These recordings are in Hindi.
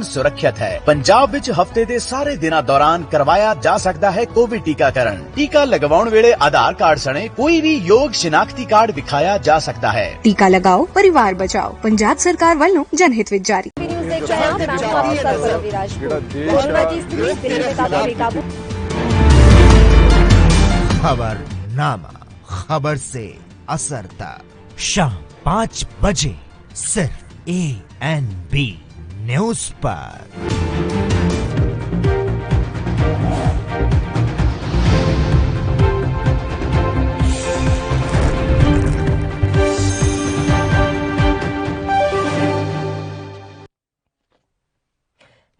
सुरक्षित है। पंजाब विच हफ्ते दे सारे दिना दौरान करवाया जा सकता है कोविड टीकाकरण। टीका लगवाउण वेले आधार कार्ड सने कोई भी योग शिनाख्ती कार्ड दिखाया जा सकता है। टीका लगाओ, परिवार बचाओ। पंजाब सरकार वालों जनहित विच जारी। खबरनामा, खबर से असर तक शाम 5 बजे सिर्फ ANB न्यूज पर।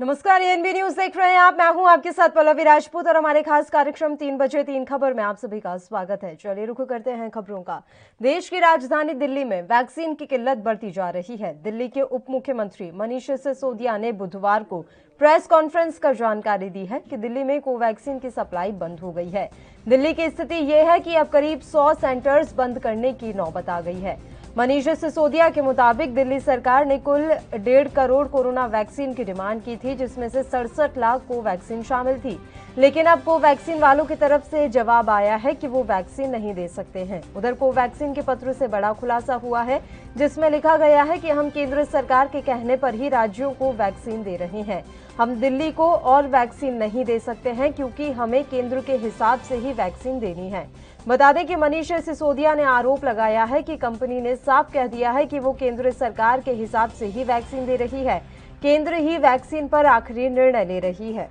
नमस्कार, ANB न्यूज देख रहे हैं आप। मैं हूं आपके साथ पल्लवी राजपूत और हमारे खास कार्यक्रम 3 बजे 3 खबर में आप सभी का स्वागत है। चलिए रुख करते हैं खबरों का। देश की राजधानी दिल्ली में वैक्सीन की किल्लत बढ़ती जा रही है। दिल्ली के उप मुख्यमंत्री मनीष सिसोदिया ने बुधवार को प्रेस कॉन्फ्रेंस कर जानकारी दी है कि दिल्ली में कोवैक्सीन की सप्लाई बंद हो गई है। दिल्ली की स्थिति यह है कि अब करीब 100 सेंटर्स बंद करने की नौबत आ गई है। मनीष सिसोदिया के मुताबिक दिल्ली सरकार ने कुल 1.5 करोड़ कोरोना वैक्सीन की डिमांड की थी, जिसमें से 67 लाख कोवैक्सीन शामिल थी। लेकिन अब कोवैक्सीन वालों की तरफ से जवाब आया है कि वो वैक्सीन नहीं दे सकते हैं। उधर कोवैक्सीन के पत्र से बड़ा खुलासा हुआ है, जिसमें लिखा गया है कि हम केंद्र सरकार के कहने पर ही राज्यों को वैक्सीन दे रहे हैं। हम दिल्ली को और वैक्सीन नहीं दे सकते हैं क्योंकि हमें केंद्र के हिसाब से ही वैक्सीन देनी है। बता दें कि मनीष सिसोदिया ने आरोप लगाया है कि कंपनी ने साफ कह दिया है कि वो केंद्र सरकार के हिसाब से ही वैक्सीन दे रही है। केंद्र ही वैक्सीन पर आखिरी निर्णय ले रही है।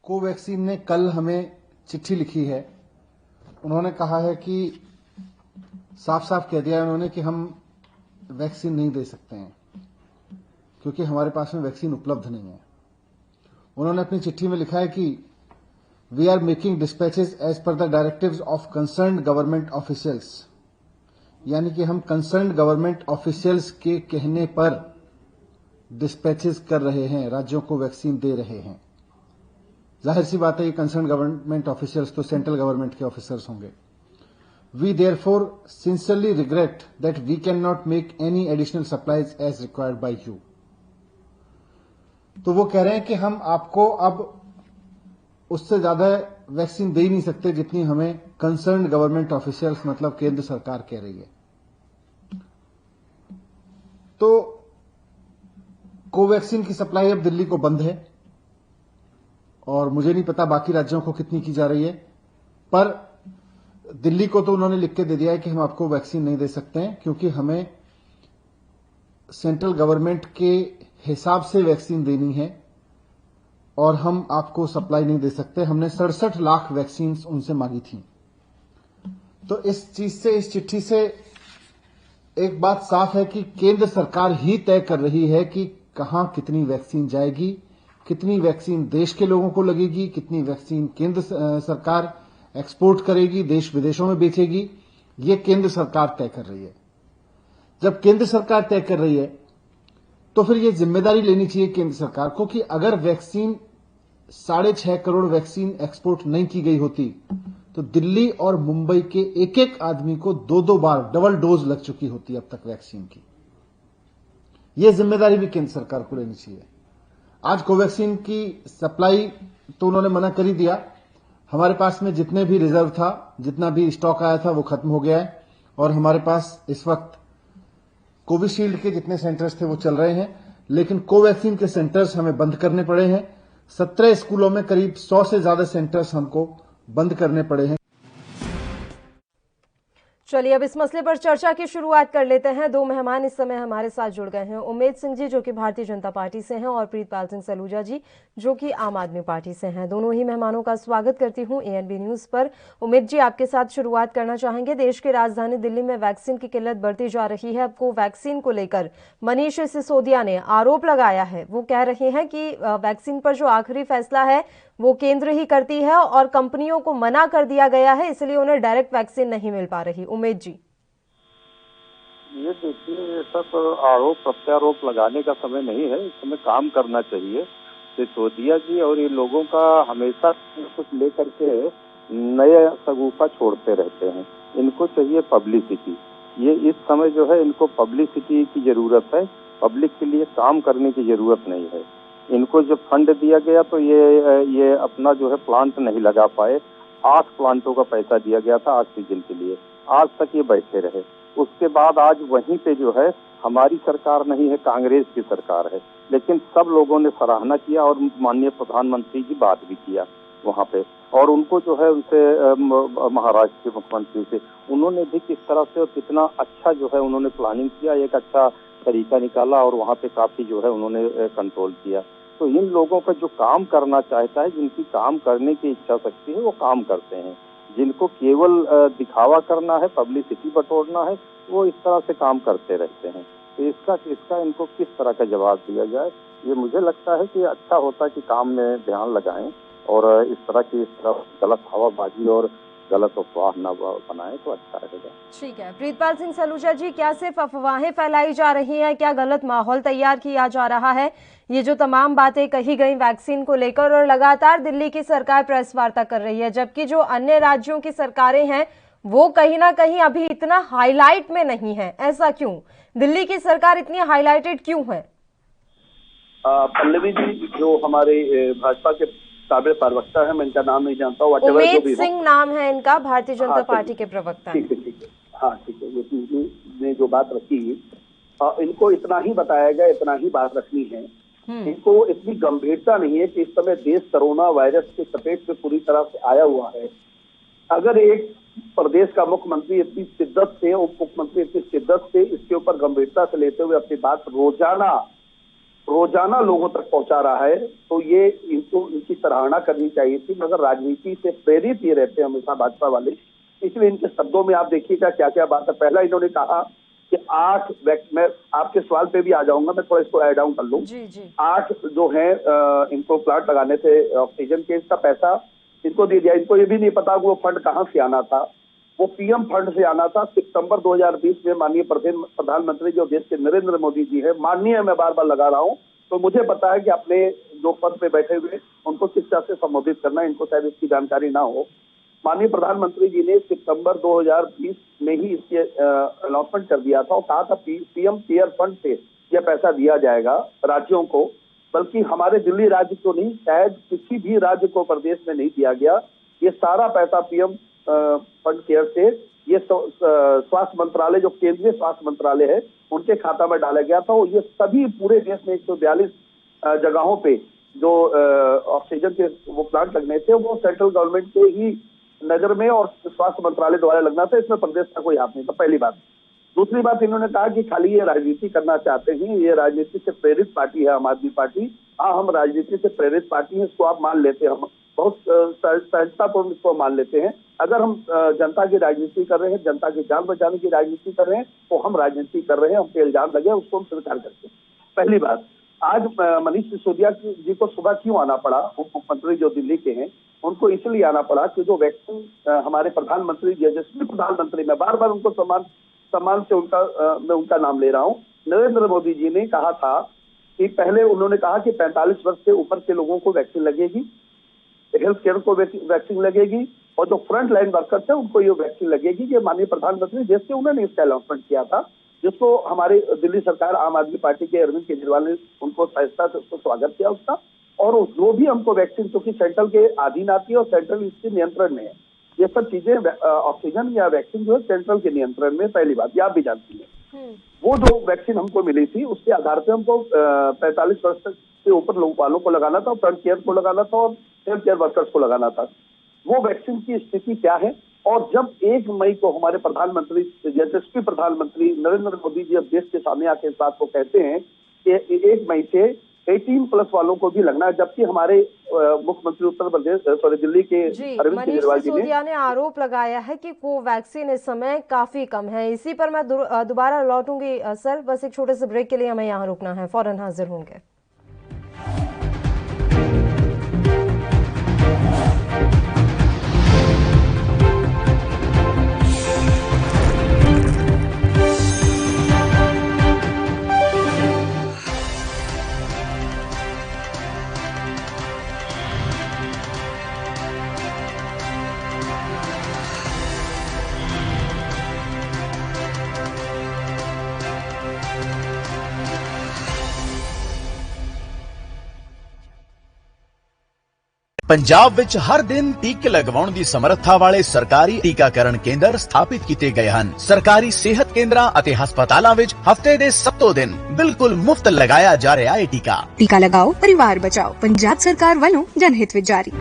कोवैक्सीन ने कल हमें चिट्ठी लिखी है। उन्होंने कहा है कि साफ साफ कह दिया है उन्होंने कि हम वैक्सीन नहीं दे सकते हैं क्योंकि हमारे पास में वैक्सीन उपलब्ध नहीं है। उन्होंने अपनी चिट्ठी में लिखा है कि we are making dispatches as per the directives of concerned government officials, यानी कि हम कंसर्न्ड गवर्नमेंट ऑफिशियल्स के कहने पर डिस्पैचेस कर रहे हैं, राज्यों को वैक्सीन दे रहे हैं। जाहिर सी बात है ये कंसर्न्ड गवर्नमेंट ऑफिशियल्स तो सेंट्रल गवर्नमेंट के ऑफिसर्स होंगे। We therefore sincerely regret that we can not make any additional supplies as required by you. तो वो कह रहे हैं कि हम आपको अब उससे ज्यादा वैक्सीन दे ही नहीं सकते जितनी हमें कंसर्न्ड गवर्नमेंट ऑफिशियल्स मतलब केंद्र सरकार कह रही है। तो कोवैक्सीन की सप्लाई अब दिल्ली को बंद है और मुझे नहीं पता बाकी राज्यों को कितनी की जा रही है, पर दिल्ली को तो उन्होंने लिख के दे दिया है कि हम आपको वैक्सीन नहीं दे सकते हैं क्योंकि हमें सेंट्रल गवर्नमेंट के हिसाब से वैक्सीन देनी है और हम आपको सप्लाई नहीं दे सकते। हमने 67 लाख वैक्सीन उनसे मांगी थी। तो इस चीज से, इस चिट्ठी से एक बात साफ है कि केंद्र सरकार ही तय कर रही है कि कहां कितनी वैक्सीन जाएगी, कितनी वैक्सीन देश के लोगों को लगेगी, कितनी वैक्सीन केंद्र सरकार एक्सपोर्ट करेगी, देश विदेशों में बेचेगी। ये केंद्र सरकार तय कर रही है। जब केंद्र सरकार तय कर रही है तो फिर ये जिम्मेदारी लेनी चाहिए केंद्र सरकार को कि अगर वैक्सीन 6.5 करोड़ वैक्सीन एक्सपोर्ट नहीं की गई होती तो दिल्ली और मुंबई के एक एक आदमी को 2-2 बार डबल डोज लग चुकी होती अब तक वैक्सीन की। ये जिम्मेदारी भी केंद्र सरकार को लेनी चाहिए। आज कोवैक्सीन की सप्लाई तो उन्होंने मना कर ही दिया। हमारे पास में जितने भी रिजर्व था, जितना भी स्टॉक आया था वो खत्म हो गया है और हमारे पास इस वक्त कोविशील्ड के जितने सेंटर्स थे वो चल रहे हैं, लेकिन कोवैक्सीन के सेंटर्स हमें बंद करने पड़े हैं। 17 स्कूलों में करीब 100 से ज्यादा सेंटर्स हमको बंद करने पड़े हैं। चलिए अब इस मसले पर चर्चा की शुरुआत कर लेते हैं। 2 मेहमान इस समय हमारे साथ जुड़ गए हैं। उमेद सिंह जी जो कि भारतीय जनता पार्टी से हैं और प्रीतपाल सिंह सलूजा जी जो कि आम आदमी पार्टी से हैं। दोनों ही मेहमानों का स्वागत करती हूं ANB न्यूज पर। उमेद जी, आपके साथ शुरुआत करना चाहेंगे। देश की राजधानी दिल्ली में वैक्सीन की किल्लत बढ़ती जा रही है। अब कोवैक्सीन को लेकर मनीष सिसोदिया ने आरोप लगाया है। वो कह रहे हैं कि वैक्सीन पर जो आखिरी फैसला है वो केंद्र ही करती है और कंपनियों को मना कर दिया गया है, इसलिए उन्हें डायरेक्ट वैक्सीन नहीं मिल पा रही। उमेद जी, ये देखिए, ये सब आरोप प्रत्यारोप लगाने का समय नहीं है। इस समय काम करना चाहिए। सिसोदिया जी और ये लोगों का हमेशा कुछ लेकर के नए सगुफा छोड़ते रहते हैं। इनको चाहिए पब्लिसिटी। ये इस समय जो है इनको पब्लिसिटी की जरूरत है, पब्लिक के लिए काम करने की जरूरत नहीं है। इनको जब फंड दिया गया तो ये अपना जो है प्लांट नहीं लगा पाए। 8 प्लांटों का पैसा दिया गया था ऑक्सीजन के लिए, आज तक ये बैठे रहे। उसके बाद आज वहीं पे जो है हमारी सरकार नहीं है, कांग्रेस की सरकार है, लेकिन सब लोगों ने सराहना किया और माननीय प्रधानमंत्री की बात भी किया वहाँ पे। और उनको जो है उनसे महाराष्ट्र के मुख्यमंत्री से उन्होंने भी किस तरह से और कितना अच्छा जो है उन्होंने प्लानिंग किया, एक अच्छा तरीका निकाला और वहाँ पे काफी जो है उन्होंने कंट्रोल किया। तो इन लोगों का जो काम करना चाहता है, जिनकी काम करने की इच्छा शक्ति है, वो काम करते हैं। जिनको केवल दिखावा करना है, पब्लिसिटी बटोरना है, वो इस तरह से काम करते रहते हैं। तो इसका इनको किस तरह का जवाब दिया जाए, ये मुझे लगता है कि अच्छा होता है कि काम में ध्यान लगाएं और इस तरह गलत हवाबाजी और गलत अफवाह न बनाएं तो अच्छा रहेगा। ठीक है, प्रीतपाल सिंह सलूजा जी, क्या सिर्फ अफवाहें फैलाई जा रही हैं, क्या गलत माहौल तैयार किया जा रहा है? ये जो तमाम बातें कही गई वैक्सीन को लेकर, और लगातार दिल्ली की सरकार प्रेस वार्ता कर रही है, जबकि जो अन्य राज्यों की सरकारें हैं वो कहीं ना कहीं अभी इतना हाईलाइट में नहीं है, ऐसा क्यों? दिल्ली की सरकार इतनी हाईलाइटेड क्यों है? पल्लवी जी, जो हमारे भाजपा के काबिल प्रवक्ता है, मैं इनका नाम नहीं जानता हूँ, उमेद सिंह नाम है इनका, भारतीय जनता पार्टी के प्रवक्ता। ठीक है। हाँ ठीक है, ने जो बात रखी, इनको इतना ही बताया गया, इतना ही बात रखनी है। इनको इतनी गंभीरता नहीं है कि इस समय देश कोरोना वायरस के चपेट में पूरी तरह से आया हुआ है। अगर एक प्रदेश का मुख्यमंत्री इतनी शिद्दत से, उप मुख्यमंत्री इतनी शिद्दत से इसके ऊपर गंभीरता से लेते हुए अपनी बात रोजाना लोगों तक पहुंचा रहा है, तो ये इनकी सराहना करनी चाहिए थी। मगर राजनीति से प्रेरित ये रहते हैं हमेशा भाजपा वाले, इसलिए इनके शब्दों में आप देखिएगा क्या क्या बात है। पहला इन्होंने कहा कि 8, मैं आपके सवाल पे भी आ जाऊंगा, मैं थोड़ा इसको ऐड डाउन कर लूं। 8 जो है इनको प्लांट लगाने थे ऑक्सीजन के, इसका पैसा इनको दे दिया। इनको ये भी नहीं पता कि वो फंड कहाँ से आना था, वो पीएम फंड से आना था। सितंबर 2020 में माननीय प्रधानमंत्री जो देश के नरेंद्र मोदी जी है, माननीय मैं बार बार लगा रहा हूँ, तो मुझे पता है कि अपने जो पद पे बैठे हुए उनको किस तरह से संबोधित करना है, इनको शायद इसकी जानकारी ना हो। माननीय प्रधानमंत्री जी ने सितंबर 2020 में ही इसकी अनाउंसमेंट कर दिया था और कहा था पीएम केयर फंड से यह पैसा दिया जाएगा राज्यों को, बल्कि हमारे दिल्ली राज्य को नहीं, शायद किसी भी राज्य को प्रदेश में नहीं दिया गया। ये सारा पैसा पीएम फंड केयर से ये स्वास्थ्य मंत्रालय, जो केंद्रीय स्वास्थ्य मंत्रालय है, उनके खाता में डाला गया था। और ये सभी पूरे देश में 142 जगहों पे जो ऑक्सीजन के वो प्लांट लगने थे, वो सेंट्रल गवर्नमेंट के ही नजर में और स्वास्थ्य मंत्रालय द्वारा लगना था, इसमें प्रदेश का कोई हाथ नहीं था, पहली बात। दूसरी बात, इन्होंने कहा कि खाली ये राजनीति करना चाहते हैं, ये राजनीति से प्रेरित पार्टी है आम आदमी पार्टी। हाँ, हम राजनीति से प्रेरित पार्टी है, इसको आप मान लेते हैं, हम बहुत सहजतापूर्ण इसको मान लेते हैं। अगर हम जनता की राजनीति कर रहे हैं, जनता की जान बचाने की राजनीति कर रहे हैं, तो हम राजनीति कर रहे हैं, हम पे इल्जाम लगे उसको हम स्वीकार करते हैं। पहली बात, आज मनीष सिसोदिया जी को सुबह क्यों आना पड़ा? उप मुख्यमंत्री जो दिल्ली के हैं, उनको इसलिए आना पड़ा कि जो वैक्सीन हमारे प्रधानमंत्री, यशस्वी प्रधानमंत्री, मैं बार बार उनको सम्मान से मैं उनका नाम ले रहा हूँ, नरेंद्र मोदी जी ने कहा था कि पहले उन्होंने कहा कि 45 वर्ष से ऊपर के लोगों को वैक्सीन लगेगी, हेल्थ केयर को वैक्सीन लगेगी, और जो फ्रंट लाइन वर्कर्स है उनको ये वैक्सीन लगेगी। ये माननीय प्रधानमंत्री देश के उन्होंने इसका अनाउंसमेंट किया था, जिसको हमारी दिल्ली सरकार आम आदमी पार्टी के अरविंद केजरीवाल ने उनको सहजता से उसको स्वागत किया उसका। और जो भी हमको वैक्सीन, क्योंकि सेंट्रल के अधीन आती है और सेंट्रल इसके नियंत्रण में है, ये सब चीजें ऑक्सीजन या वैक्सीन जो है सेंट्रल के नियंत्रण में, पहली बात ये आप भी जानती है। वो जो वैक्सीन हमको मिली थी उसके आधार पे हमको 45 वर्ष तक से ऊपर लोगों वालों को लगाना था, फ्रंट केयर को लगाना था और हेल्थ केयर वर्कर्स को लगाना था। वो वैक्सीन की स्थिति क्या है? और जब 1 मई को हमारे प्रधानमंत्री, यशस्वी प्रधानमंत्री नरेंद्र मोदी जी अब देश के सामने आके इस बात को कहते हैं कि 1 मई से 18+ वालों को भी लगना है, जबकि हमारे मुख्यमंत्री उत्तर प्रदेश दिल्ली के अरविंद केजरीवाल जी ने आरोप लगाया है कि कोवैक्सीन इस समय काफी कम है। इसी पर मैं दोबारा लौटूंगी सर, बस एक छोटे से ब्रेक के लिए हमें यहाँ रुकना है, फौरन हाजिर होंगे। ਪੰਜਾਬ ਵਿੱਚ ਹਰ ਦਿਨ ਟੀਕੇ ਲਗਵਾਉਣ ਦੀ ਸਮਰੱਥਾ ਵਾਲੇ ਸਰਕਾਰੀ ਟੀਕਾਕਰਨ ਕੇਂਦਰ ਸਥਾਪਿਤ ਕੀਤੇ ਗਏ ਹਨ। ਸਰਕਾਰੀ ਸਿਹਤ ਕੇਂਦਰਾਂ ਅਤੇ ਹਸਪਤਾਲਾਂ ਵਿੱਚ ਹਫਤੇ ਦੇ 7 ਦਿਨ ਬਿਲਕੁਲ ਮੁਫਤ ਲਗਾਇਆ ਜਾ ਰਿਹਾ ਹੈ ਟੀਕਾ। ਟੀਕਾ ਲਗਾਓ, ਪਰਿਵਾਰ ਬਚਾਓ। ਪੰਜਾਬ ਸਰਕਾਰ ਵੱਲੋਂ ਜਨਹਿਤ ਵਿੱਚ ਜਾਰੀ।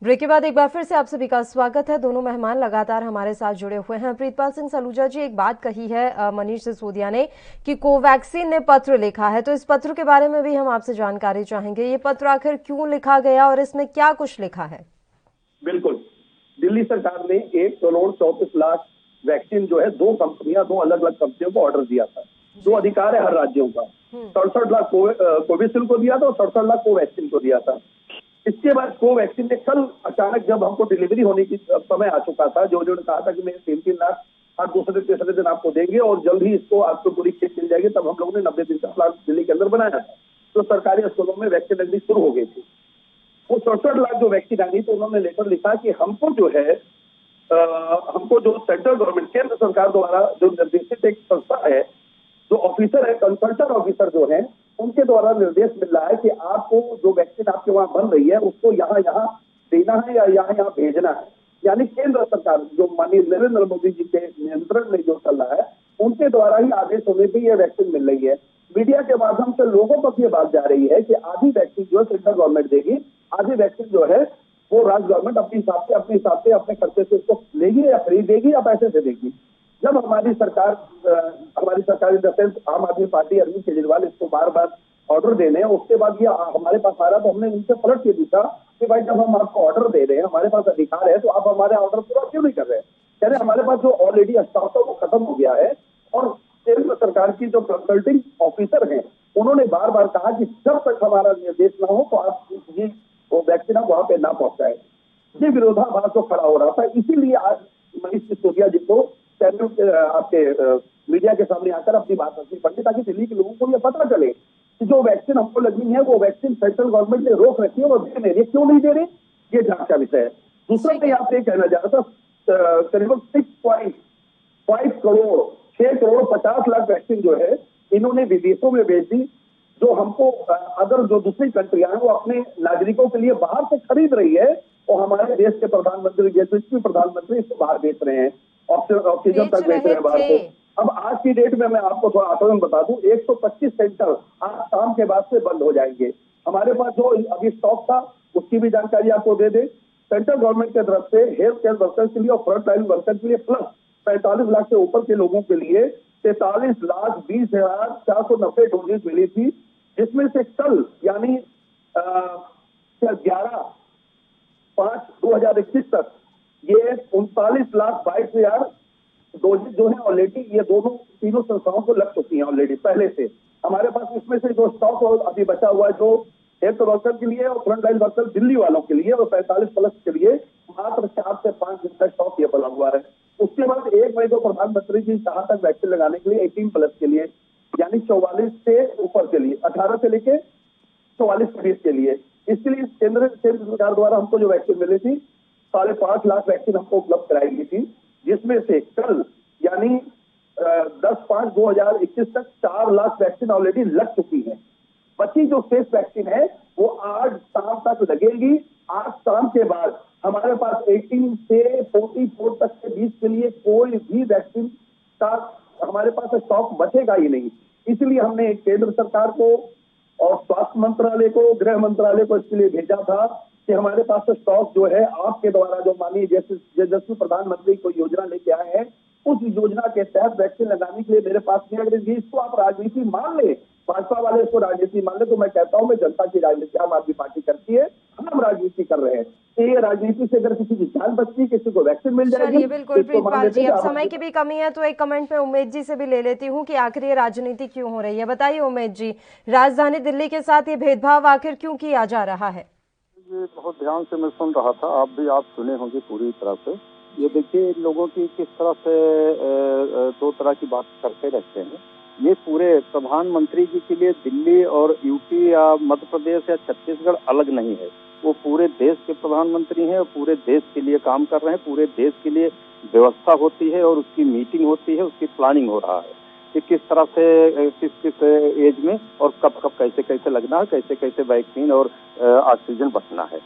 ब्रेक के बाद एक बार फिर से आप सभी का स्वागत है। दोनों मेहमान लगातार हमारे साथ जुड़े हुए हैं। प्रीतपाल सिंह सलूजा जी, एक बात कही है मनीष सिसोदिया ने कि कोवैक्सीन ने पत्र लिखा है, तो इस पत्र के बारे में भी हम आपसे जानकारी चाहेंगे। ये पत्र आखिर क्यों लिखा गया और इसमें क्या कुछ लिखा है? बिल्कुल, दिल्ली सरकार ने 1,34,00,000 वैक्सीन जो है दो अलग अलग कंपनियों को ऑर्डर दिया था। जो अधिकार है हर राज्यों का, 67 लाख कोविशील्ड को दिया था और 67 लाख कोवैक्सीन को दिया था। इसके बाद कोवैक्सीन ने कल अचानक, जब हमको डिलीवरी होने की समय आ चुका था, जो उन्होंने कहा था कि मैं 3-3 लाख हर दूसरे तीसरे दिन आपको देंगे और जल्द ही इसको आपको पूरी खेत मिल जाएगी, तब हम लोगों ने 90 दिन का प्लान दिल्ली के अंदर बनाया था। तो सरकारी अस्पतालों में वैक्सीन लगनी शुरू हो गई थी। वो 67 लाख जो वैक्सीन आ गई, तो उन्होंने लेटर लिखा कि हमको जो है हमको जो सेंट्रल गवर्नमेंट, केंद्र सरकार द्वारा जो निर्देशित एक संस्था है, जो ऑफिसर है, कंसल्टेंट ऑफिसर जो है, उनके द्वारा निर्देश मिल रहा है कि आपको जो वैक्सीन आपके वहां बन रही है उसको यहाँ देना है या यहाँ भेजना है। यानी केंद्र सरकार, जो माननीय नरेंद्र मोदी जी के नियंत्रण में जो चल रहा है, उनके द्वारा ही आदेश होने पर यह वैक्सीन मिल रही है। मीडिया के माध्यम से लोगों तक ये बात जा रही है कि आधी वैक्सीन जो है सेंट्रल गवर्नमेंट देगी, आधी वैक्सीन जो है वो राज्य गवर्नमेंट अपने हिसाब से अपने खर्चे से उसको लेगी या खरीदेगी या पैसे से देगी। जब हमारी सरकार इन द सेंस आम आदमी पार्टी, अरविंद केजरीवाल इसको बार बार ऑर्डर दे रहे हैं, उसके बाद ये हमारे पास आ रहा, तो हमने उनसे पलट के पूछा कि भाई जब हम आपको ऑर्डर दे रहे हैं, हमारे पास अधिकार है, तो आप हमारे ऑर्डर पूरा क्यों नहीं कर रहे हैं? कह रहे हमारे पास जो ऑलरेडी स्टॉक था वो खत्म हो गया है। और केंद्र सरकार की जो कंसल्टिंग ऑफिसर हैं, उन्होंने बार बार कहा कि जब तक हमारा निर्देश ना हो तो आप ये वो वैक्सीन वहां पे ना पहुंचाए। ये विरोधाभास जो खड़ा हो रहा था, इसीलिए आज मनीष सिसोदिया जी को आपके मीडिया के सामने आकर अपनी बात रखनी पड़ी, ताकि दिल्ली के लोगों को ये पता चले कि जो वैक्सीन हमको लगनी है वो वैक्सीन सेंट्रल गवर्नमेंट ने रोक रखी है और दे नहीं रही, क्यों नहीं दे रही, ये जांच का विषय है। दूसरा मैं यहाँ पे कहना चाह रहा था, करीबन 6.5 करोड़ 6 करोड़ 50 लाख वैक्सीन जो है इन्होंने विदेशों में भेज दी, जो हमको अदर जो दूसरी कंट्रियां हैं वो अपने नागरिकों के लिए बाहर से खरीद रही है, और हमारे देश के प्रधानमंत्री, यशस्वी प्रधानमंत्री इसको बाहर बेच रहे हैं, ऑक्सीजन तक बेच रहे हैं बाहर को। अब आज की डेट में मैं आपको थोड़ा आकलन बता दूं, 125 सेंटर आज शाम के बाद से बंद हो जाएंगे। हमारे पास जो अभी स्टॉक था उसकी भी जानकारी आपको दे दे। सेंट्रल गवर्नमेंट की तरफ से हेल्थ केयर वर्कर्स के लिए और फ्रंट लाइन वर्कर्स के लिए प्लस 45 लाख से ऊपर के लोगों के लिए 43,20,490 डोजेज मिली थी, जिसमें से कल यानी 11/5/2021 तक ये 39,22,000 डोजेज जो है ऑलरेडी ये तीनों संस्थाओं को लग चुकी हैं ऑलरेडी पहले से। हमारे पास इसमें से जो स्टॉक अभी बचा हुआ है, जो हेल्थ वर्कर के लिए और फ्रंट लाइन वर्कर दिल्ली वालों के लिए और 45 प्लस के लिए मात्र 4 से 5 दिन का स्टॉक ये बना हुआ है। उसके बाद 1 मई को प्रधानमंत्री जी कहा तक वैक्सीन लगाने के लिए 18 प्लस के लिए, यानी 44 से ऊपर के लिए, 18 से लेके 44 के बीच के लिए। इसके लिए केंद्र सरकार द्वारा हमको जो वैक्सीन मिली थी 5.5 लाख वैक्सीन हमको उपलब्ध कराई गई थी, जिसमें से कल यानी 10/5/2021 तक 4 लाख वैक्सीन ऑलरेडी लग चुकी है। बची जो शेष वैक्सीन है वो आज शाम तक लगेगी। आज शाम के बाद हमारे पास 18 से 44 तक के बीच के लिए कोई भी वैक्सीन का हमारे पास स्टॉक बचेगा ही नहीं। इसलिए हमने केंद्र सरकार को और स्वास्थ्य मंत्रालय को, गृह मंत्रालय को इसके लिए भेजा था कि हमारे पास स्टॉक जो है आपके द्वारा जो माननीय यशस्वी प्रधानमंत्री को योजना लेके आए हैं, उस योजना के तहत वैक्सीन लगाने के लिए मेरे पास नहीं। अगर इसको आप राजनीति मान ले, भाजपा वाले इसको राजनीति मान ले, तो मैं कहता हूं मैं जनता की राजनीति आम आदमी पार्टी करती है, हम राजनीति कर रहे हैं। तो ये राजनीति से अगर किसी की जान बचती, किसी को वैक्सीन मिल जाएगी, बिल्कुल प्रीतपाल जी, अब समय की भी कमी है तो एक कमेंट में उमेद जी से भी ले लेती हूँ कि आखिर ये राजनीति क्यों हो रही है। बताइए उमेद जी, राजधानी दिल्ली के साथ ये भेदभाव आखिर क्यों किया जा रहा है? ये बहुत ध्यान से मैं सुन रहा था, आप सुने होंगे पूरी तरह से। ये देखिए लोगों की किस तरह से 2 तरह की बात करते रहते हैं। ये पूरे प्रधानमंत्री जी के लिए दिल्ली और यूपी या मध्य प्रदेश या छत्तीसगढ़ अलग नहीं है। वो पूरे देश के प्रधानमंत्री हैं और पूरे देश के लिए काम कर रहे हैं। पूरे देश के लिए व्यवस्था होती है और उसकी मीटिंग होती है, उसकी प्लानिंग हो रहा है कि किस तरह से किस एज में और कब कब कैसे कैसे लगना है, कैसे कैसे वैक्सीन और ऑक्सीजन बचना है।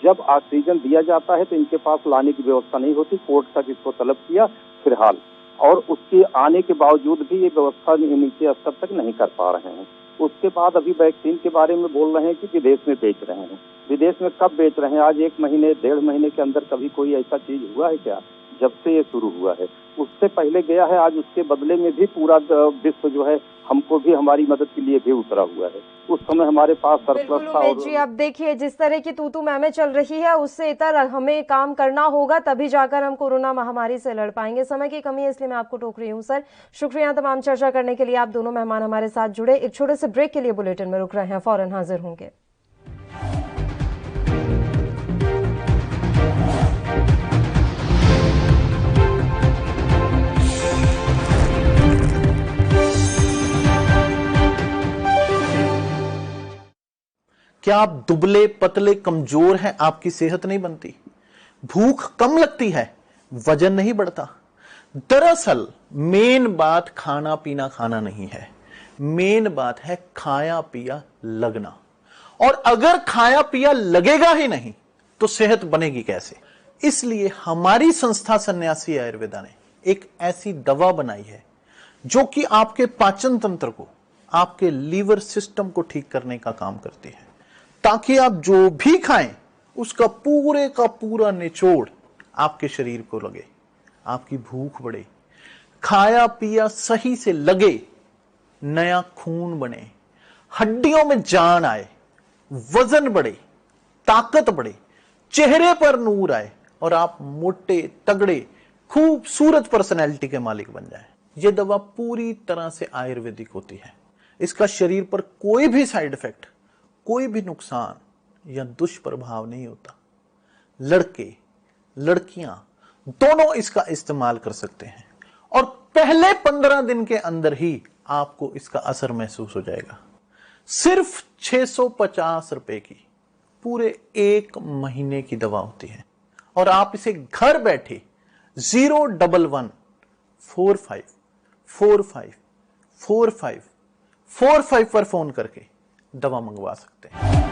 जब ऑक्सीजन दिया जाता है तो इनके पास लाने की व्यवस्था नहीं होती। कोर्ट तक इसको तलब किया फिलहाल, और उसके आने के बावजूद भी ये व्यवस्था नीचे स्तर तक नहीं कर पा रहे हैं। उसके बाद अभी वैक्सीन के बारे में बोल रहे हैं कि विदेश में बेच रहे हैं। विदेश में कब बेच रहे हैं? आज 1 महीने 1.5 महीने के अंदर कभी कोई ऐसा चीज हुआ है क्या? जब से ये शुरू हुआ है उससे पहले गया है। आज उसके बदले में भी पूरा विश्व जो है हमको भी हमारी मदद के लिए भी उतरा हुआ है। उस समय हमारे पास सरप्लस था। और जी अब देखिए जिस तरह की तू मैमें चल रही है उससे इतर हमें काम करना होगा, तभी जाकर हम कोरोना महामारी से लड़ पाएंगे। समय की कमी है इसलिए मैं आपको टोक रही हूँ सर। शुक्रिया तमाम चर्चा करने के लिए। आप दोनों मेहमान हमारे साथ जुड़े। एक छोटे से ब्रेक के लिए बुलेटिन में रुक रहे हैं, फौरन हाजिर होंगे। क्या आप दुबले पतले कमजोर हैं? आपकी सेहत नहीं बनती, भूख कम लगती है, वजन नहीं बढ़ता? दरअसल मेन बात खाना पीना खाना नहीं है, मेन बात है खाया पिया लगना। और अगर खाया पिया लगेगा ही नहीं तो सेहत बनेगी कैसे? इसलिए हमारी संस्था सन्यासी आयुर्वेदा ने एक ऐसी दवा बनाई है जो कि आपके पाचन तंत्र को, आपके लीवर सिस्टम को ठीक करने का काम करती है, ताकि आप जो भी खाएं उसका पूरे का पूरा निचोड़ आपके शरीर को लगे, आपकी भूख बढ़े, खाया पिया सही से लगे, नया खून बने, हड्डियों में जान आए, वजन बढ़े, ताकत बढ़े, चेहरे पर नूर आए और आप मोटे तगड़े खूबसूरत पर्सनैलिटी के मालिक बन जाएं। यह दवा पूरी तरह से आयुर्वेदिक होती है। इसका शरीर पर कोई भी साइड इफेक्ट, कोई भी नुकसान या दुष्प्रभाव नहीं होता। लड़के लड़कियां दोनों इसका इस्तेमाल कर सकते हैं और पहले 15 दिन के अंदर ही आपको इसका असर महसूस हो जाएगा। सिर्फ 650 रुपए की पूरे 1 महीने की दवा होती है और आप इसे घर बैठे 01145454545 पर फोन करके दवा मंगवा सकते हैं।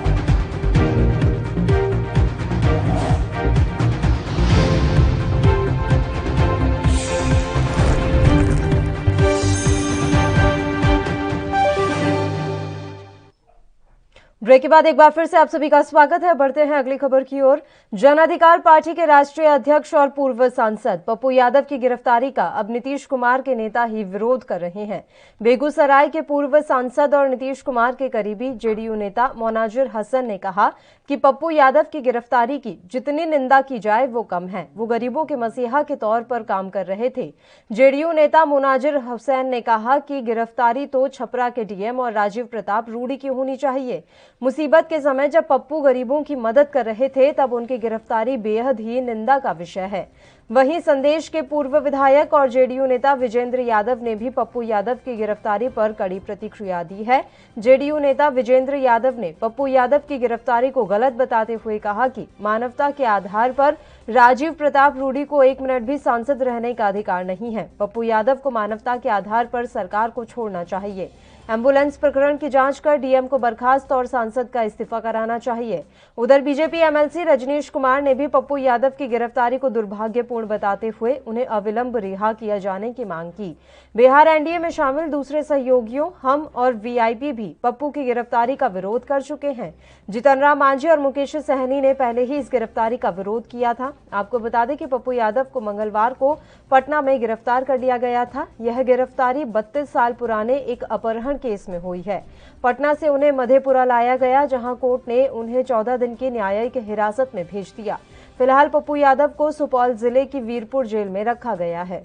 ब्रेक के बाद एक बार फिर से आप सभी का स्वागत है। बढ़ते हैं अगली खबर की ओर। जन अधिकार पार्टी के राष्ट्रीय अध्यक्ष और पूर्व सांसद पप्पू यादव की गिरफ्तारी का अब नीतीश कुमार के नेता ही विरोध कर रहे हैं। बेगूसराय के पूर्व सांसद और नीतीश कुमार के करीबी जेडीयू नेता मोनाजिर हसन ने कहा कि पप्पू यादव की गिरफ्तारी की जितनी निंदा की जाए वो कम है। वो गरीबों के मसीहा के तौर पर काम कर रहे थे। जेडीयू नेता मोनाजिर हुसैन ने कहा कि गिरफ्तारी तो छपरा के डीएम और राजीव प्रताप रूडी की होनी चाहिए। मुसीबत के समय जब पप्पू गरीबों की मदद कर रहे थे तब उनकी गिरफ्तारी बेहद ही निंदा का विषय है। वहीं संदेश के पूर्व विधायक और जेडीयू नेता विजेंद्र यादव ने भी पप्पू यादव की गिरफ्तारी पर कड़ी प्रतिक्रिया दी है। जेडीयू नेता विजेंद्र यादव ने पप्पू यादव की गिरफ्तारी को गलत बताते हुए कहा कि मानवता के आधार पर राजीव प्रताप रूडी को 1 मिनट भी सांसद रहने का अधिकार नहीं है। पप्पू यादव को मानवता के आधार पर सरकार को छोड़ना चाहिए। एम्बुलेंस प्रकरण की जांच कर डीएम को बर्खास्त और सांसद का इस्तीफा कराना चाहिए। उधर बीजेपी एमएलसी रजनीश कुमार ने भी पप्पू यादव की गिरफ्तारी को दुर्भाग्यपूर्ण बताते हुए उन्हें अविलंब रिहा किया जाने की मांग की। बिहार एनडीए में शामिल दूसरे सहयोगियों हम और वीआईपी भी पप्पू की गिरफ्तारी का विरोध कर चुके हैं। जीतन राम मांझी और मुकेश सहनी ने पहले ही इस गिरफ्तारी का विरोध किया था। आपको बता दें कि पप्पू यादव को मंगलवार को पटना में गिरफ्तार कर लिया गया था। यह गिरफ्तारी 32 साल पुराने एक अपहरण केस में हुई है। पटना से उन्हें मधेपुरा लाया गया, जहां कोर्ट ने उन्हें 14 दिन की न्यायिक हिरासत में भेज दिया। फिलहाल पप्पू यादव को सुपौल जिले की वीरपुर जेल में रखा गया है।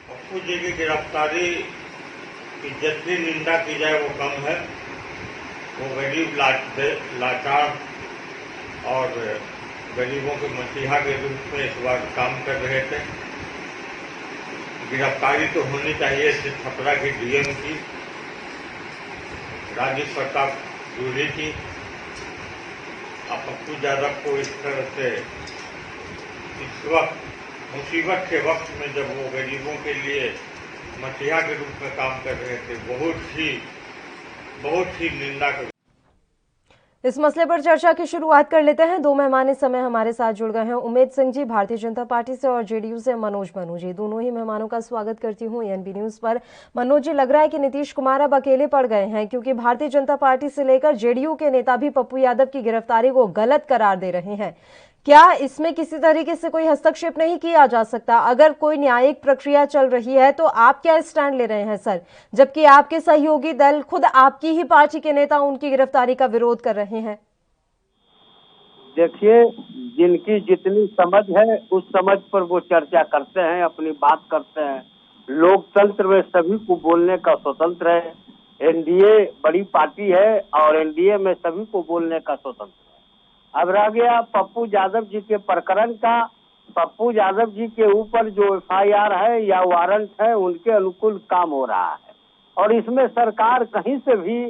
पप्पू जी की गिरफ्तारी की जितनी निंदा की जाए वो कम है। वो गरीब लाचार और गरीबों के मसीहा के रूप में इस बार काम कर रहे थे। गिरफ्तारी तो होनी चाहिए छपरा के डीएम की, राजीव प्रताप जुड़ी थी। अब पप्पू यादव को इस तरह से इस वक्त मुसीबत के वक्त में जब वो गरीबों के लिए मसीहा के रूप में काम कर रहे थे, बहुत ही निंदा कर। इस मसले पर चर्चा की शुरुआत कर लेते हैं। दो मेहमान इस समय हमारे साथ जुड़ गए हैं। उमेद सिंह जी भारतीय जनता पार्टी से और जेडीयू से मनोज मनु जी, दोनों ही मेहमानों का स्वागत करती हूं एएनबी न्यूज पर। मनोज जी, लग रहा है कि नीतीश कुमार अब अकेले पड़ गए हैं, क्योंकि भारतीय जनता पार्टी से लेकर जेडीयू के नेता भी पप्पू यादव की गिरफ्तारी को गलत करार दे रहे हैं। क्या इसमें किसी तरीके से कोई हस्तक्षेप नहीं किया जा सकता? अगर कोई न्यायिक प्रक्रिया चल रही है तो आप क्या स्टैंड ले रहे हैं सर, जबकि आपके सहयोगी दल, खुद आपकी ही पार्टी के नेता उनकी गिरफ्तारी का विरोध कर रहे हैं? देखिए, जिनकी जितनी समझ है उस समझ पर वो चर्चा करते हैं, अपनी बात करते हैं। लोकतंत्र में सभी को बोलने का स्वतंत्र है। एनडीए बड़ी पार्टी है और एनडीए में सभी को बोलने का स्वतंत्र है। अब रह गया पप्पू यादव जी के प्रकरण का। पप्पू यादव जी के ऊपर जो एफआईआर है या वारंट है, उनके अनुकूल काम हो रहा है और इसमें सरकार कहीं से भी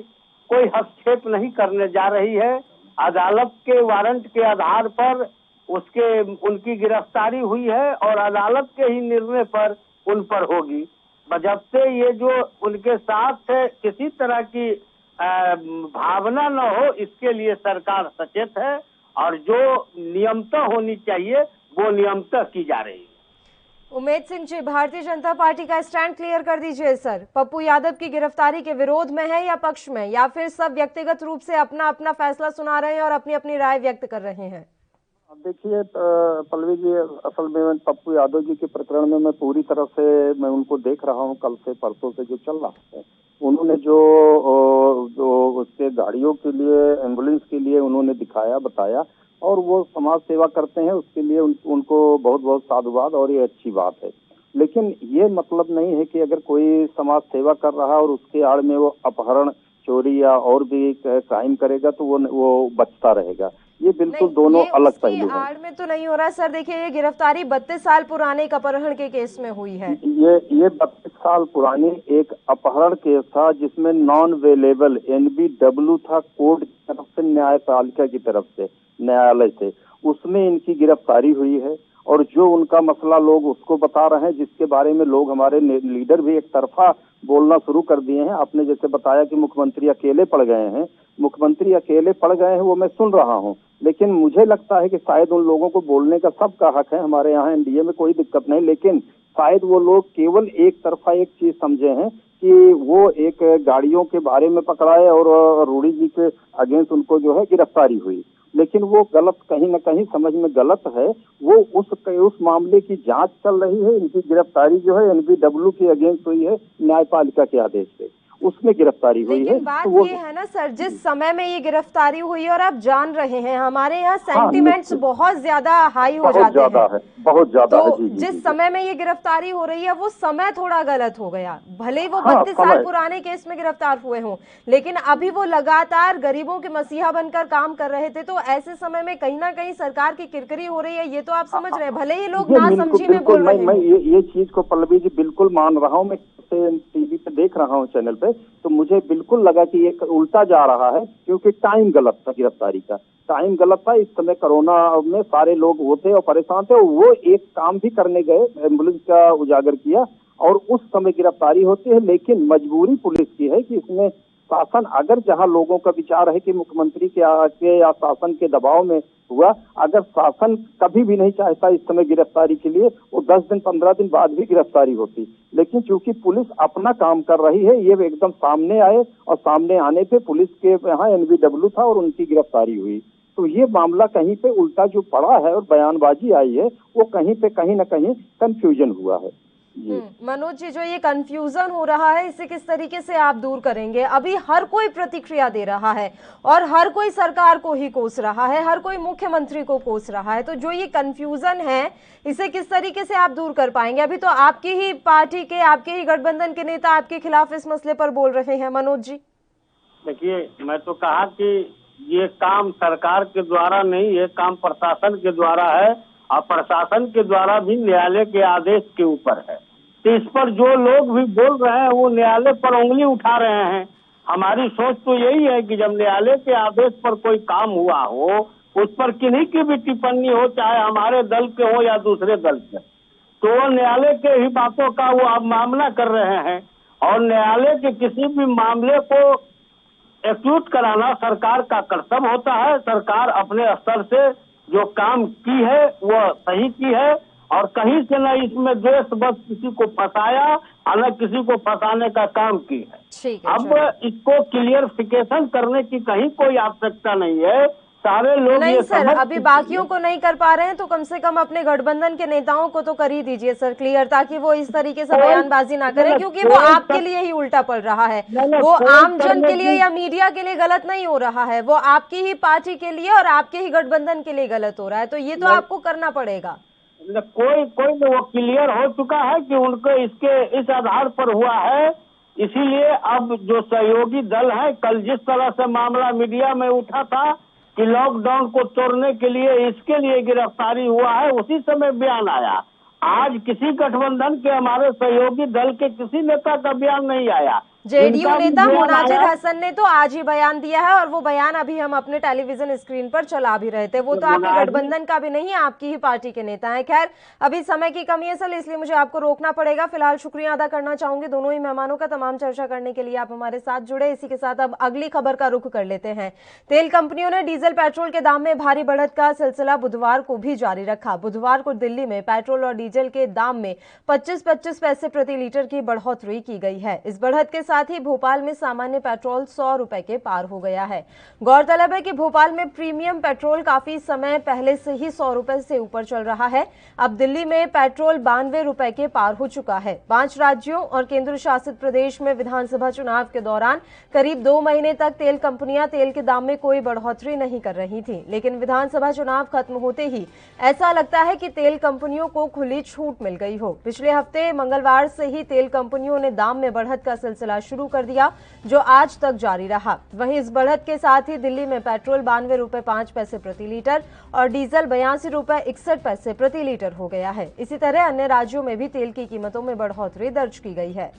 कोई हस्तक्षेप नहीं करने जा रही है। अदालत के वारंट के आधार पर उनकी गिरफ्तारी हुई है और अदालत के ही निर्णय पर उन पर होगी। बजब्ते ये जो उनके साथ किसी तरह की भावना न हो, इसके लिए सरकार सचेत है और जो नियमतः होनी चाहिए वो नियमतः की जा रही है। उमेद सिंह जी, भारतीय जनता पार्टी का स्टैंड क्लियर कर दीजिए सर। पप्पू यादव की गिरफ्तारी के विरोध में है या पक्ष में, या फिर सब व्यक्तिगत रूप से अपना अपना फैसला सुना रहे हैं और अपनी अपनी राय व्यक्त कर रहे हैं? देखिए पल्लवी जी, असल में पप्पू यादव जी के प्रकरण में मैं पूरी तरह से मैं उनको देख रहा हूँ। कल से परसों से जो चल रहा है, उन्होंने जो उसके गाड़ियों के लिए, एम्बुलेंस के लिए उन्होंने दिखाया, बताया और वो समाज सेवा करते हैं, उसके लिए उनको बहुत बहुत साधुवाद और ये अच्छी बात है। लेकिन ये मतलब नहीं है कि अगर कोई समाज सेवा कर रहा है और उसके आड़ में वो अपहरण, चोरी या और भी क्राइम करेगा तो वो बचता रहेगा। ये बिल्कुल दोनों अलग पहलू हैं। आड़ में तो नहीं हो रहा सर। देखिए, ये गिरफ्तारी 32 साल पुराने एक अपहरण के केस में हुई है। ये 32 साल पुरानी एक अपहरण केस था जिसमें नॉन अवेलेबल NBW था, कोर्ट की तरफ से, न्यायपालिका की तरफ से, न्यायालय से, उसमें इनकी गिरफ्तारी हुई है। और जो उनका मसला लोग उसको बता रहे हैं, जिसके बारे में लोग, हमारे लीडर भी एक तरफा बोलना शुरू कर दिए हैं। आपने जैसे बताया कि मुख्यमंत्री अकेले पड़ गए हैं, मुख्यमंत्री अकेले पड़ गए हैं, वो मैं सुन रहा हूं, लेकिन मुझे लगता है कि शायद उन लोगों को बोलने का सबका हक है। हमारे यहाँ एनडीए में कोई दिक्कत नहीं, लेकिन शायद वो लोग केवल एक तरफा एक चीज समझे हैं कि वो एक गाड़ियों के बारे में पकड़ाए और रूडी जी के अगेंस्ट उनको जो है गिरफ्तारी हुई। लेकिन वो गलत, कहीं न कहीं समझ में गलत है। वो उस मामले की जांच चल रही है। इनकी गिरफ्तारी जो है NBW के अगेंस्ट हुई है, न्यायपालिका के आदेश पे, उसमें गिरफ्तारी हुई है। लेकिन बात तो ये है ना सर, जिस समय में ये गिरफ्तारी हुई है और आप जान रहे हैं, हमारे यहाँ सेंटिमेंट्स बहुत ज्यादा हाई हो जाते हैं। बहुत ज्यादा तो है। जिस समय में ये गिरफ्तारी हो रही है वो समय थोड़ा गलत हो गया। भले ही वो 32 साल पुराने केस में गिरफ्तार हुए हों, लेकिन अभी वो लगातार गरीबों के मसीहा बनकर काम कर रहे थे। तो ऐसे समय में कहीं ना कहीं सरकार की किरकिरी हो रही है, ये तो आप समझ रहे हैं, भले ही लोग ना समझी में बोल रहे हैं। मैं ये चीज को पल्लवी जी बिल्कुल मान रहा हूँ। मैं टीवी पे देख रहा हूँ, चैनल पे, तो मुझे बिल्कुल लगा कि ये उल्टा जा रहा है, क्योंकि टाइम गलत था, गिरफ्तारी का टाइम गलत था। इस समय कोरोना में सारे लोग होते और परेशान थे, वो एक काम भी करने गए, एम्बुलेंस का उजागर किया और उस समय गिरफ्तारी होती है। लेकिन मजबूरी पुलिस की है कि इसमें शासन, अगर जहां लोगों का विचार है कि मुख्यमंत्री के आके या शासन के दबाव में हुआ, अगर शासन कभी भी नहीं चाहता इस समय गिरफ्तारी के लिए, वो 10 दिन 15 दिन बाद भी गिरफ्तारी होती। लेकिन चूंकि पुलिस अपना काम कर रही है, ये एकदम सामने आए और सामने आने पे पुलिस के यहाँ NBW था और उनकी गिरफ्तारी हुई। तो ये मामला कहीं पे उल्टा जो पड़ा है और बयानबाजी आई है, वो कहीं न कहीं कंफ्यूजन हुआ है। मनोज जी, जो ये कंफ्यूजन हो रहा है, इसे किस तरीके से आप दूर करेंगे? अभी हर कोई प्रतिक्रिया दे रहा है और हर कोई सरकार को ही कोस रहा है, हर कोई मुख्यमंत्री को कोस रहा है। तो जो ये कंफ्यूजन है, इसे किस तरीके से आप दूर कर पाएंगे? अभी तो आपकी ही पार्टी के, आपके ही गठबंधन के नेता आपके खिलाफ इस मसले पर बोल रहे हैं। मनोज जी, देखिए, मैं तो कहा कि ये काम सरकार के द्वारा नहीं, ये काम प्रशासन के द्वारा है और प्रशासन के द्वारा भी न्यायालय के आदेश के ऊपर है। तो इस पर जो लोग भी बोल रहे हैं वो न्यायालय पर उंगली उठा रहे हैं। हमारी सोच तो यही है कि जब न्यायालय के आदेश पर कोई काम हुआ हो, उस पर किन्हीं की भी टिप्पणी हो, चाहे हमारे दल के हो या दूसरे दल के, तो वो न्यायालय के ही बातों का वो आप मामला कर रहे हैं। और न्यायालय के किसी भी मामले को एक्यूट कराना सरकार का कर्तव्य होता है। सरकार अपने स्तर से जो काम की है वो सही की है, और कहीं से न इसमें द्वेष बस किसी को फंसाया और न किसी को फंसाने का काम की है। अब इसको क्लियरिफिकेशन करने की कहीं कोई आवश्यकता नहीं है। सारे लोग नहीं ये सर, अभी बाकियों को नहीं कर पा रहे हैं तो कम से कम अपने गठबंधन के नेताओं को तो कर ही दीजिए सर क्लियर, ताकि वो इस तरीके से बयानबाजी ना करें, क्योंकि वो आपके लिए ही उल्टा पड़ रहा है। वो आम जन के लिए या मीडिया के लिए गलत नहीं हो रहा है, वो आपकी ही पार्टी के लिए और आपके ही गठबंधन के लिए गलत हो रहा है। तो ये तो आपको करना पड़ेगा। कोई वो क्लियर हो चुका है कि उनको इस आधार पर हुआ है। इसीलिए अब जो सहयोगी दल है, कल जिस तरह से मामला मीडिया में उठा था कि लॉकडाउन को तोड़ने के लिए इसके लिए गिरफ्तारी हुआ है, उसी समय बयान आया। आज किसी गठबंधन के हमारे सहयोगी दल के किसी नेता का बयान नहीं आया। जेडीयू नेता मुनाजिर हसन ने तो आज ही बयान दिया है, और वो बयान अभी हम अपने टेलीविजन स्क्रीन पर चला भी रहे थे। वो तो आपके गठबंधन का भी नहीं है, आपकी ही पार्टी के नेता हैं। खैर, अभी समय की कमी है सर, इसलिए मुझे आपको रोकना पड़ेगा। फिलहाल शुक्रिया अदा करना चाहूंगी दोनों ही मेहमानों का तमाम चर्चा करने के लिए आप हमारे साथ जुड़े। इसी के साथ अब अगली खबर का रुख कर लेते हैं। तेल कंपनियों ने डीजल पेट्रोल के दाम में भारी बढ़त का सिलसिला बुधवार को भी जारी रखा। बुधवार को दिल्ली में पेट्रोल और डीजल के दाम में 25-25 पैसे प्रति लीटर की बढ़ोतरी की गई है। इस बढ़त के साथ ही भोपाल में सामान्य पेट्रोल 100 रुपए के पार हो गया है। गौरतलब है कि भोपाल में प्रीमियम पेट्रोल काफी समय पहले से ही 100 रुपए से ऊपर चल रहा है। अब दिल्ली में पेट्रोल 92 रुपए के पार हो चुका है। 5 राज्यों और केंद्र शासित प्रदेश में विधानसभा चुनाव के दौरान करीब 2 महीने तक तेल कंपनियां तेल के दाम में कोई बढ़ोतरी नहीं कर रही थी, लेकिन विधानसभा चुनाव खत्म होते ही ऐसा लगता है कि तेल कंपनियों को खुली छूट मिल गई हो। पिछले हफ्ते मंगलवार से ही तेल कंपनियों ने दाम में बढ़त का सिलसिला शुरू कर दिया, जो आज तक जारी रहा। वहीं इस बढ़त के साथ ही दिल्ली में पेट्रोल 92 रुपए 5 पैसे प्रति लीटर और डीजल 82 रुपए 61 पैसे प्रति लीटर हो गया है। इसी तरह अन्य राज्यों में भी तेल की कीमतों में बढ़ोतरी दर्ज की गई है।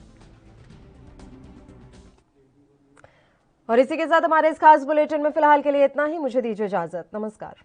और इसी के साथ हमारे इस खास बुलेटिन में फिलहाल के लिए इतना ही। मुझे दीजिए इजाजत। नमस्कार।